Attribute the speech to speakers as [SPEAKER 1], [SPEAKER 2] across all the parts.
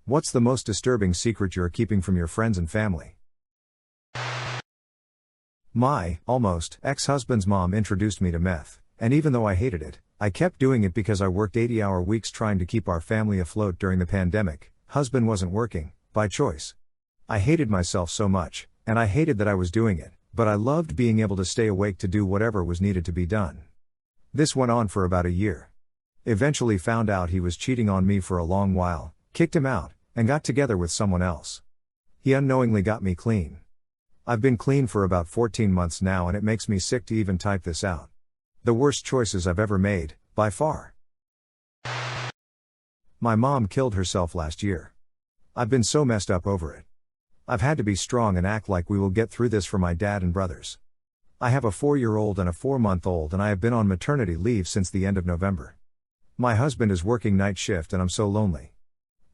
[SPEAKER 1] What's the most disturbing secret you're keeping from your friends and family? My, almost, ex-husband's mom introduced me to meth, and even though I hated it, I kept doing it because I worked 80-hour weeks trying to keep our family afloat during the pandemic. Husband wasn't working, by choice. I hated myself so much, and I hated that I was doing it, but I loved being able to stay awake to do whatever was needed to be done. This went on for about a year. Eventually found out he was cheating on me for a long while, kicked him out, and got together with someone else. He unknowingly got me clean. I've been clean for about 14 months now, and it makes me sick to even type this out. The worst choices I've ever made, by far. My mom killed herself last year. I've been so messed up over it. I've had to be strong and act like we will get through this for my dad and brothers. I have a 4-year-old and a 4-month-old, and I have been on maternity leave since the end of November. My husband is working night shift and I'm so lonely.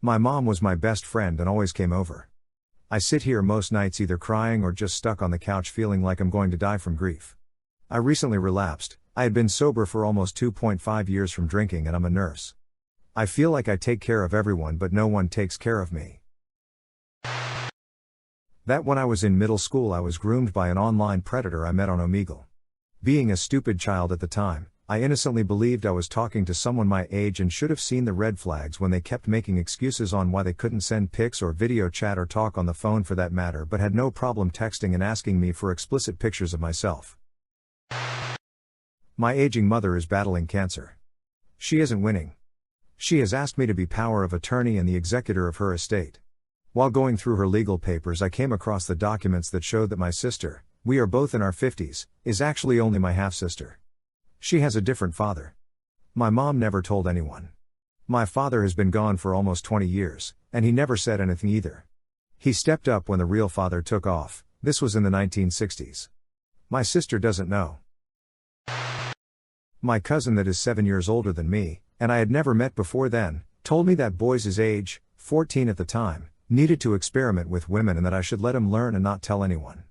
[SPEAKER 1] My mom was my best friend and always came over. I sit here most nights either crying or just stuck on the couch feeling like I'm going to die from grief. I recently relapsed. I had been sober for almost 2.5 years from drinking, and I'm a nurse. I feel like I take care of everyone but no one takes care of me. That when I was in middle school I was groomed by an online predator I met on Omegle. Being a stupid child at the time, I innocently believed I was talking to someone my age and should have seen the red flags when they kept making excuses on why they couldn't send pics or video chat or talk on the phone for that matter, but had no problem texting and asking me for explicit pictures of myself. My aging mother is battling cancer. She isn't winning. She has asked me to be power of attorney and the executor of her estate. While going through her legal papers, I came across the documents that showed that my sister, we are both in our 50s, is actually only my half-sister. She has a different father. My mom never told anyone. My father has been gone for almost 20 years, and he never said anything either. He stepped up when the real father took off. This was in the 1960s. My sister doesn't know. My cousin that is 7 years older than me, and I had never met before then, told me that boys his age, 14 at the time, needed to experiment with women and that I should let him learn and not tell anyone.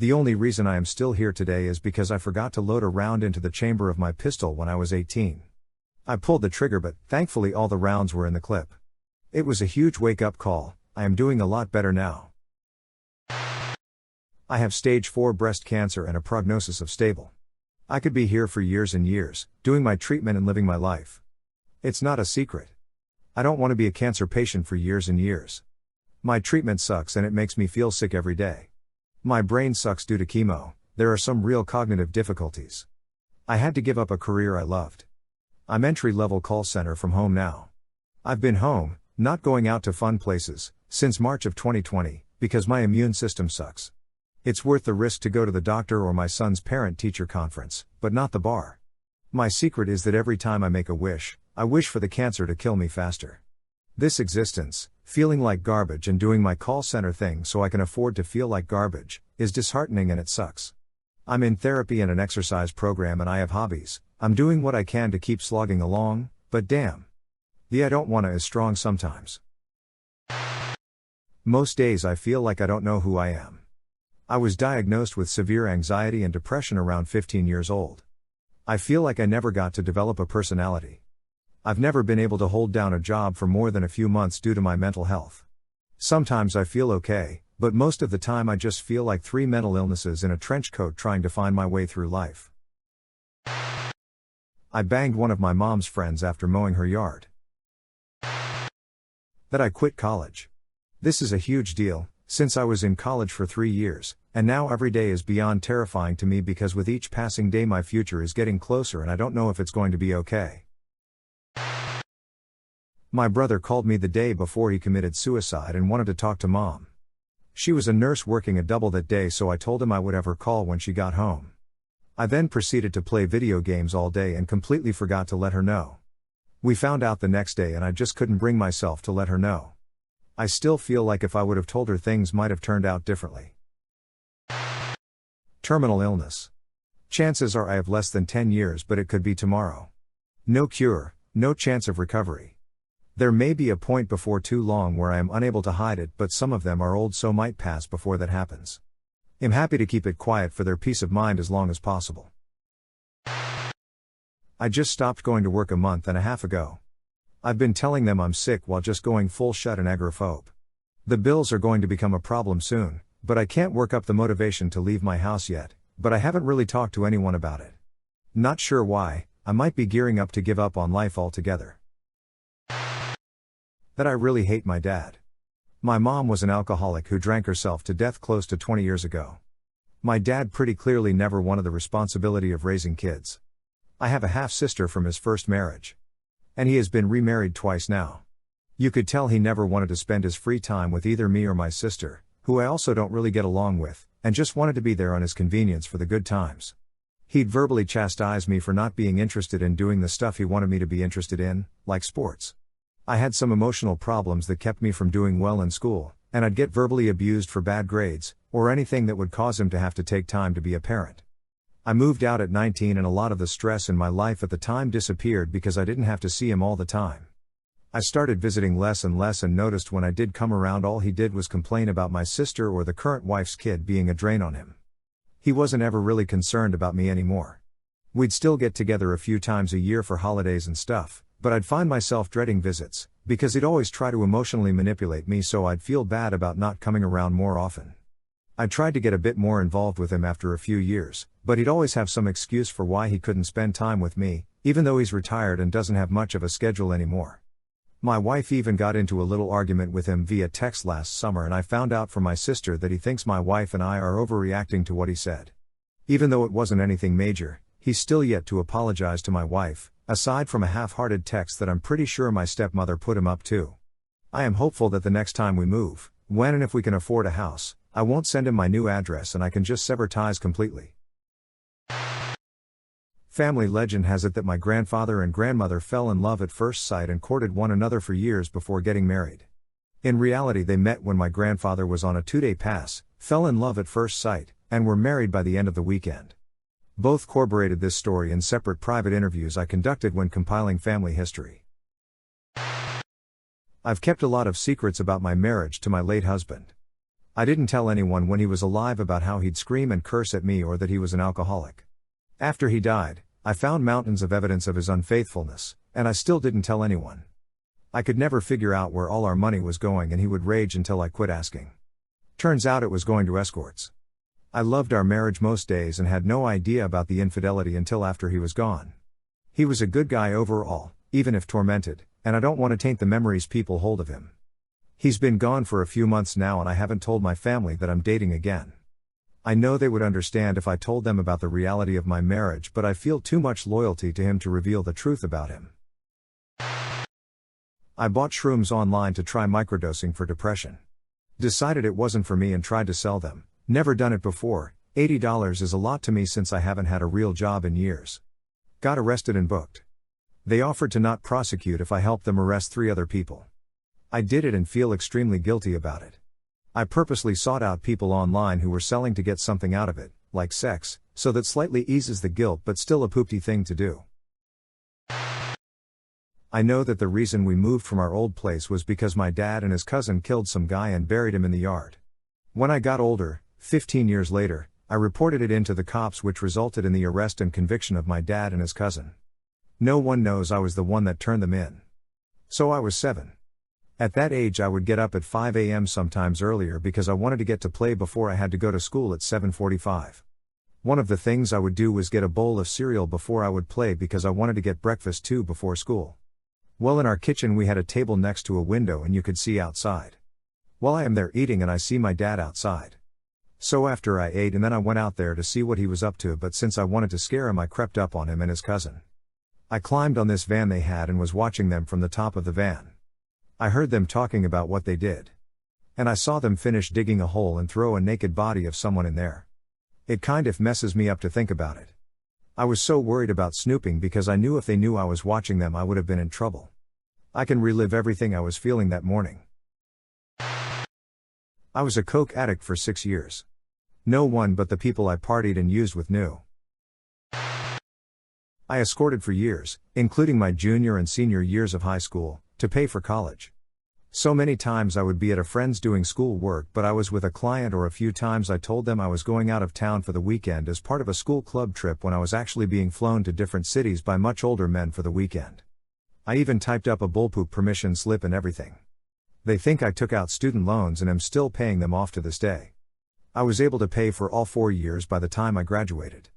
[SPEAKER 1] The only reason I am still here today is because I forgot to load a round into the chamber of my pistol when I was 18. I pulled the trigger, but thankfully all the rounds were in the clip. It was a huge wake-up call. I am doing a lot better now. I have stage 4 breast cancer and a prognosis of stable. I could be here for years and years, doing my treatment and living my life. It's not a secret. I don't want to be a cancer patient for years and years. My treatment sucks and it makes me feel sick every day. My brain sucks due to chemo. There are some real cognitive difficulties. I had to give up a career I loved. I'm entry-level call center from home now. I've been home, not going out to fun places, since March of 2020, because my immune system sucks. It's worth the risk to go to the doctor or my son's parent-teacher conference, but not the bar. My secret is that every time I make a wish, I wish for the cancer to kill me faster. This existence, feeling like garbage and doing my call center thing so I can afford to feel like garbage, is disheartening and it sucks. I'm in therapy and an exercise program and I have hobbies. I'm doing what I can to keep slogging along, but damn. The I don't wanna is strong sometimes. Most days I feel like I don't know who I am. I was diagnosed with severe anxiety and depression around 15 years old. I feel like I never got to develop a personality. I've never been able to hold down a job for more than a few months due to my mental health. Sometimes I feel okay, but most of the time I just feel like 3 mental illnesses in a trench coat trying to find my way through life. I banged one of my mom's friends after mowing her yard. That I quit college. This is a huge deal, since I was in college for 3 years, and now every day is beyond terrifying to me because with each passing day my future is getting closer and I don't know if it's going to be okay. My brother called me the day before he committed suicide and wanted to talk to mom. She was a nurse working a double that day, so I told him I would have her call when she got home. I then proceeded to play video games all day and completely forgot to let her know. We found out the next day and I just couldn't bring myself to let her know. I still feel like if I would have told her things might have turned out differently. Terminal illness. Chances are I have less than 10 years, but it could be tomorrow. No cure, no chance of recovery. There may be a point before too long where I am unable to hide it, but some of them are old so might pass before that happens. I'm happy to keep it quiet for their peace of mind as long as possible. I just stopped going to work a month and a half ago. I've been telling them I'm sick while just going full shut and agoraphobe. The bills are going to become a problem soon, but I can't work up the motivation to leave my house yet, but I haven't really talked to anyone about it. Not sure why, I might be gearing up to give up on life altogether. That I really hate my dad. My mom was an alcoholic who drank herself to death close to 20 years ago. My dad pretty clearly never wanted the responsibility of raising kids. I have a half-sister from his first marriage. And he has been remarried twice now. You could tell he never wanted to spend his free time with either me or my sister, who I also don't really get along with, and just wanted to be there on his convenience for the good times. He'd verbally chastise me for not being interested in doing the stuff he wanted me to be interested in, like sports. I had some emotional problems that kept me from doing well in school, and I'd get verbally abused for bad grades, or anything that would cause him to have to take time to be a parent. I moved out at 19 and a lot of the stress in my life at the time disappeared because I didn't have to see him all the time. I started visiting less and less and noticed when I did come around all he did was complain about my sister or the current wife's kid being a drain on him. He wasn't ever really concerned about me anymore. We'd still get together a few times a year for holidays and stuff, but I'd find myself dreading visits, because he'd always try to emotionally manipulate me so I'd feel bad about not coming around more often. I tried to get a bit more involved with him after a few years, but he'd always have some excuse for why he couldn't spend time with me, even though he's retired and doesn't have much of a schedule anymore. My wife even got into a little argument with him via text last summer, and I found out from my sister that he thinks my wife and I are overreacting to what he said. Even though it wasn't anything major, he's still yet to apologize to my wife, aside from a half-hearted text that I'm pretty sure my stepmother put him up to. I am hopeful that the next time we move, when and if we can afford a house, I won't send him my new address and I can just sever ties completely. Family legend has it that my grandfather and grandmother fell in love at first sight and courted one another for years before getting married. In reality, they met when my grandfather was on a 2-day pass, fell in love at first sight, and were married by the end of the weekend. Both corroborated this story in separate private interviews I conducted when compiling family history. I've kept a lot of secrets about my marriage to my late husband. I didn't tell anyone when he was alive about how he'd scream and curse at me or that he was an alcoholic. After he died, I found mountains of evidence of his unfaithfulness, and I still didn't tell anyone. I could never figure out where all our money was going, and he would rage until I quit asking. Turns out it was going to escorts. I loved our marriage most days and had no idea about the infidelity until after he was gone. He was a good guy overall, even if tormented, and I don't want to taint the memories people hold of him. He's been gone for a few months now and I haven't told my family that I'm dating again. I know they would understand if I told them about the reality of my marriage, but I feel too much loyalty to him to reveal the truth about him. I bought shrooms online to try microdosing for depression. Decided it wasn't for me and tried to sell them. Never done it before. $80 is a lot to me since I haven't had a real job in years. Got arrested and booked. They offered to not prosecute if I helped them arrest 3 other people. I did it and feel extremely guilty about it. I purposely sought out people online who were selling to get something out of it, like sex, so that slightly eases the guilt but still a poopty thing to do. I know that the reason we moved from our old place was because my dad and his cousin killed some guy and buried him in the yard. When I got older, 15 years later, I reported it in to the cops, which resulted in the arrest and conviction of my dad and his cousin. No one knows I was the one that turned them in. So I was 7. At that age I would get up at 5 a.m. sometimes earlier because I wanted to get to play before I had to go to school at 7:45. One of the things I would do was get a bowl of cereal before I would play because I wanted to get breakfast too before school. Well, in our kitchen we had a table next to a window and you could see outside. Well, I am there eating and I see my dad outside. So after I ate and then I went out there to see what he was up to, but since I wanted to scare him I crept up on him and his cousin. I climbed on this van they had and was watching them from the top of the van. I heard them talking about what they did. And I saw them finish digging a hole and throw a naked body of someone in there. It kind of messes me up to think about it. I was so worried about snooping because I knew if they knew I was watching them I would have been in trouble. I can relive everything I was feeling that morning. I was a coke addict for 6 years. No one but the people I partied and used with knew. I escorted for years, including my junior and senior years of high school, to pay for college. So many times I would be at a friend's doing school work, but I was with a client, or a few times I told them I was going out of town for the weekend as part of a school club trip when I was actually being flown to different cities by much older men for the weekend. I even typed up a bullpoop permission slip and everything. They think I took out student loans and am still paying them off to this day. I was able to pay for all 4 years by the time I graduated.